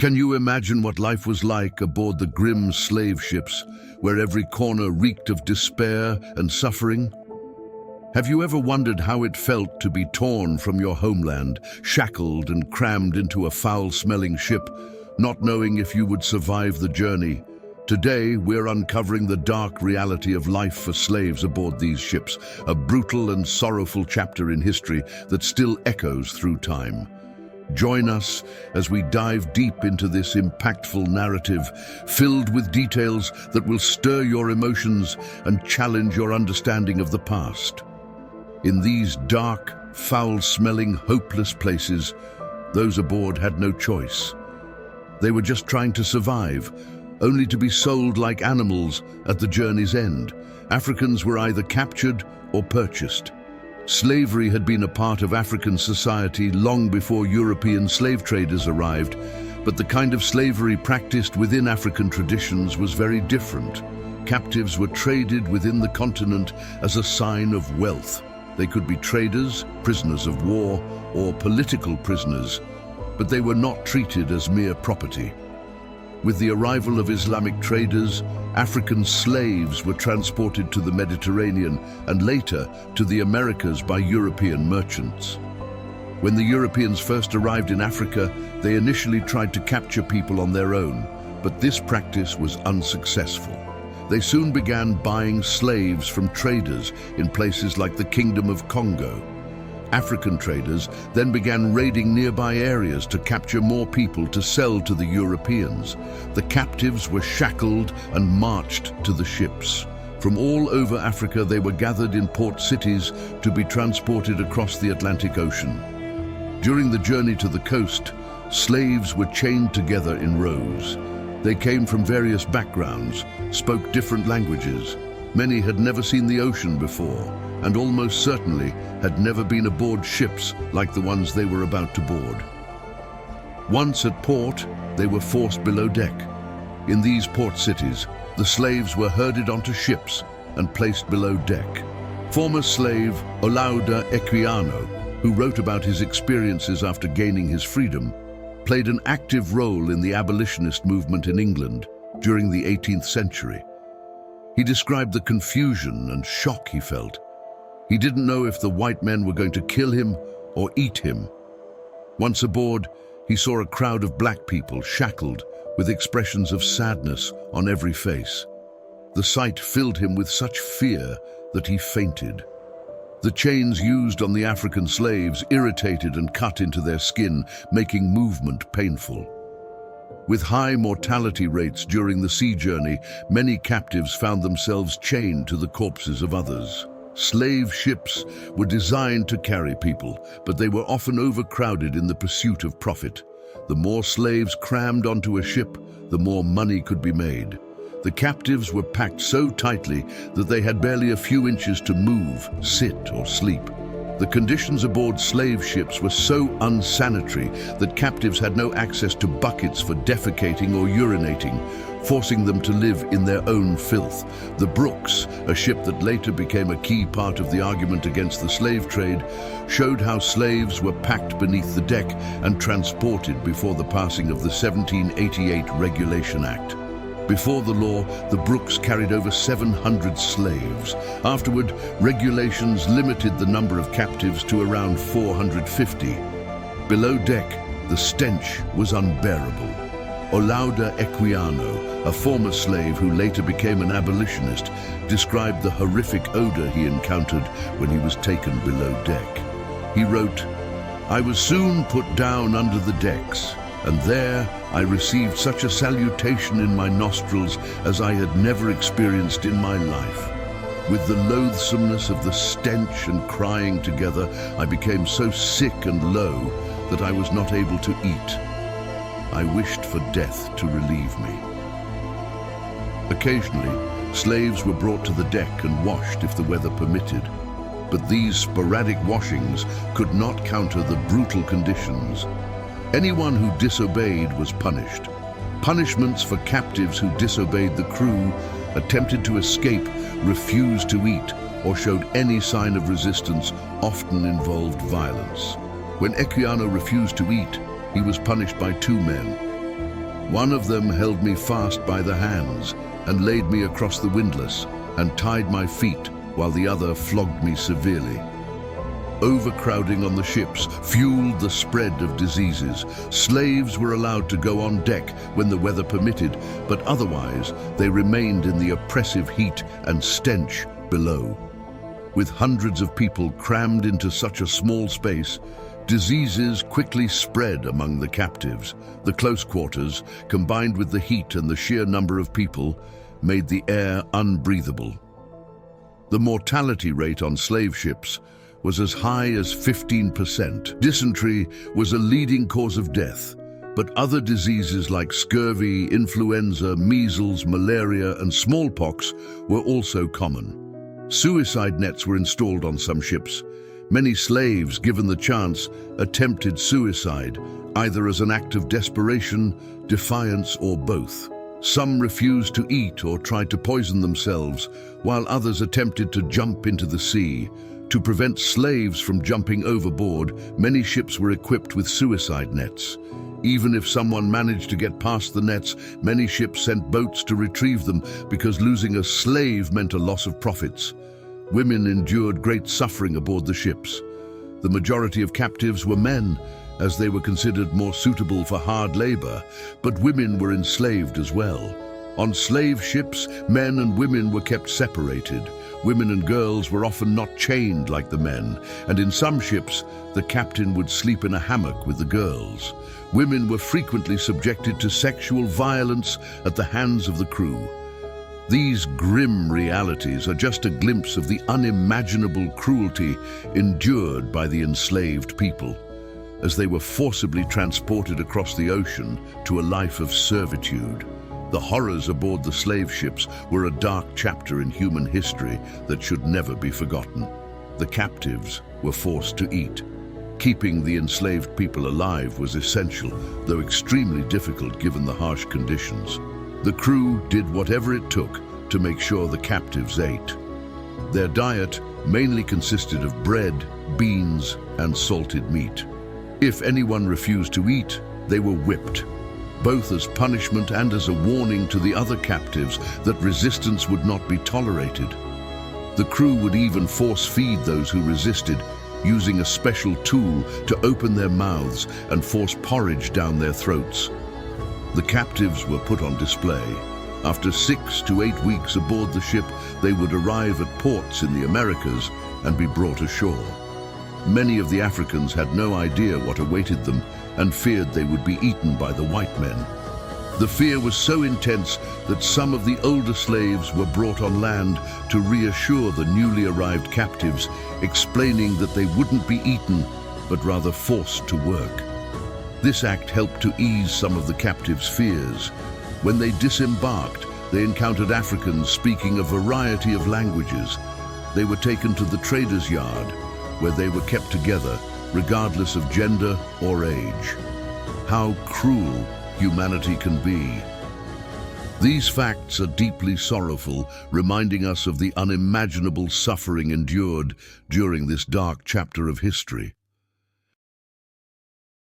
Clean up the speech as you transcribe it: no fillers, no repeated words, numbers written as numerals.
Can you imagine what life was like aboard the grim slave ships, where every corner reeked of despair and suffering? Have you ever wondered how it felt to be torn from your homeland, shackled and crammed into a foul-smelling ship, not knowing if you would survive the journey? Today, we're uncovering the dark reality of life for slaves aboard these ships, a brutal and sorrowful chapter in history that still echoes through time. Join us as we dive deep into this impactful narrative, filled with details that will stir your emotions and challenge your understanding of the past. In these dark, foul-smelling, hopeless places, those aboard had no choice. They were just trying to survive, only to be sold like animals at the journey's end. Africans were either captured or purchased. Slavery had been a part of African society long before European slave traders arrived, but the kind of slavery practiced within African traditions was very different. Captives were traded within the continent as a sign of wealth. They could be traders, prisoners of war, or political prisoners, but they were not treated as mere property. With the arrival of Islamic traders, African slaves were transported to the Mediterranean and later to the Americas by European merchants. When the Europeans first arrived in Africa, they initially tried to capture people on their own, but this practice was unsuccessful. They soon began buying slaves from traders in places like the Kingdom of Congo. African traders then began raiding nearby areas to capture more people to sell to the Europeans. The captives were shackled and marched to the ships. From all over Africa, they were gathered in port cities to be transported across the Atlantic Ocean. During the journey to the coast, slaves were chained together in rows. They came from various backgrounds, spoke different languages. Many had never seen the ocean before, and almost certainly had never been aboard ships like the ones they were about to board. Once at port, they were forced below deck. In these port cities, the slaves were herded onto ships and placed below deck. Former slave Olaudah Equiano, who wrote about his experiences after gaining his freedom, played an active role in the abolitionist movement in England during the 18th century. He described the confusion and shock he felt. He didn't know if the white men were going to kill him or eat him. Once aboard, he saw a crowd of black people shackled with expressions of sadness on every face. The sight filled him with such fear that he fainted. The chains used on the African slaves irritated and cut into their skin, making movement painful. With high mortality rates during the sea journey, many captives found themselves chained to the corpses of others. Slave ships were designed to carry people, but they were often overcrowded in the pursuit of profit. The more slaves crammed onto a ship, the more money could be made. The captives were packed so tightly that they had barely a few inches to move, sit, or sleep. The conditions aboard slave ships were so unsanitary that captives had no access to buckets for defecating or urinating, forcing them to live in their own filth. The Brooks, a ship that later became a key part of the argument against the slave trade, showed how slaves were packed beneath the deck and transported before the passing of the 1788 Regulation Act. Before the law, the Brooks carried over 700 slaves. Afterward, regulations limited the number of captives to around 450. Below deck, the stench was unbearable. Olaudah Equiano, a former slave who later became an abolitionist, described the horrific odor he encountered when he was taken below deck. He wrote, "I was soon put down under the decks, and there I received such a salutation in my nostrils as I had never experienced in my life. With the loathsomeness of the stench and crying together, I became so sick and low that I was not able to eat. I wished for death to relieve me." Occasionally, slaves were brought to the deck and washed if the weather permitted. But these sporadic washings could not counter the brutal conditions. Anyone who disobeyed was punished. Punishments for captives who disobeyed the crew, attempted to escape, refused to eat, or showed any sign of resistance often involved violence. When Equiano refused to eat, he was punished by two men. One of them held me fast by the hands and laid me across the windlass and tied my feet while the other flogged me severely. Overcrowding on the ships fueled the spread of diseases. Slaves were allowed to go on deck when the weather permitted, but otherwise they remained in the oppressive heat and stench below. With hundreds of people crammed into such a small space, diseases quickly spread among the captives. The close quarters, combined with the heat and the sheer number of people, made the air unbreathable. The mortality rate on slave ships was as high as 15%. Dysentery was a leading cause of death, but other diseases like scurvy, influenza, measles, malaria, and smallpox were also common. Suicide nets were installed on some ships. Many slaves, given the chance, attempted suicide, either as an act of desperation, defiance, or both. Some refused to eat or tried to poison themselves, while others attempted to jump into the sea. To prevent slaves from jumping overboard, many ships were equipped with suicide nets. Even if someone managed to get past the nets, many ships sent boats to retrieve them because losing a slave meant a loss of profits. Women endured great suffering aboard the ships. The majority of captives were men, as they were considered more suitable for hard labor, but women were enslaved as well. On slave ships, men and women were kept separated. Women and girls were often not chained like the men, and in some ships, the captain would sleep in a hammock with the girls. Women were frequently subjected to sexual violence at the hands of the crew. These grim realities are just a glimpse of the unimaginable cruelty endured by the enslaved people, as they were forcibly transported across the ocean to a life of servitude. The horrors aboard the slave ships were a dark chapter in human history that should never be forgotten. The captives were forced to eat. Keeping the enslaved people alive was essential, though extremely difficult given the harsh conditions. The crew did whatever it took to make sure the captives ate. Their diet mainly consisted of bread, beans, and salted meat. If anyone refused to eat, they were whipped, both as punishment and as a warning to the other captives that resistance would not be tolerated. The crew would even force-feed those who resisted, using a special tool to open their mouths and force porridge down their throats. The captives were put on display. After 6 to 8 weeks aboard the ship, they would arrive at ports in the Americas and be brought ashore. Many of the Africans had no idea what awaited them and feared they would be eaten by the white men. The fear was so intense that some of the older slaves were brought on land to reassure the newly arrived captives, explaining that they wouldn't be eaten, but rather forced to work. This act helped to ease some of the captives' fears. When they disembarked, they encountered Africans speaking a variety of languages. They were taken to the traders' yard, where they were kept together, regardless of gender or age. How cruel humanity can be. These facts are deeply sorrowful, reminding us of the unimaginable suffering endured during this dark chapter of history.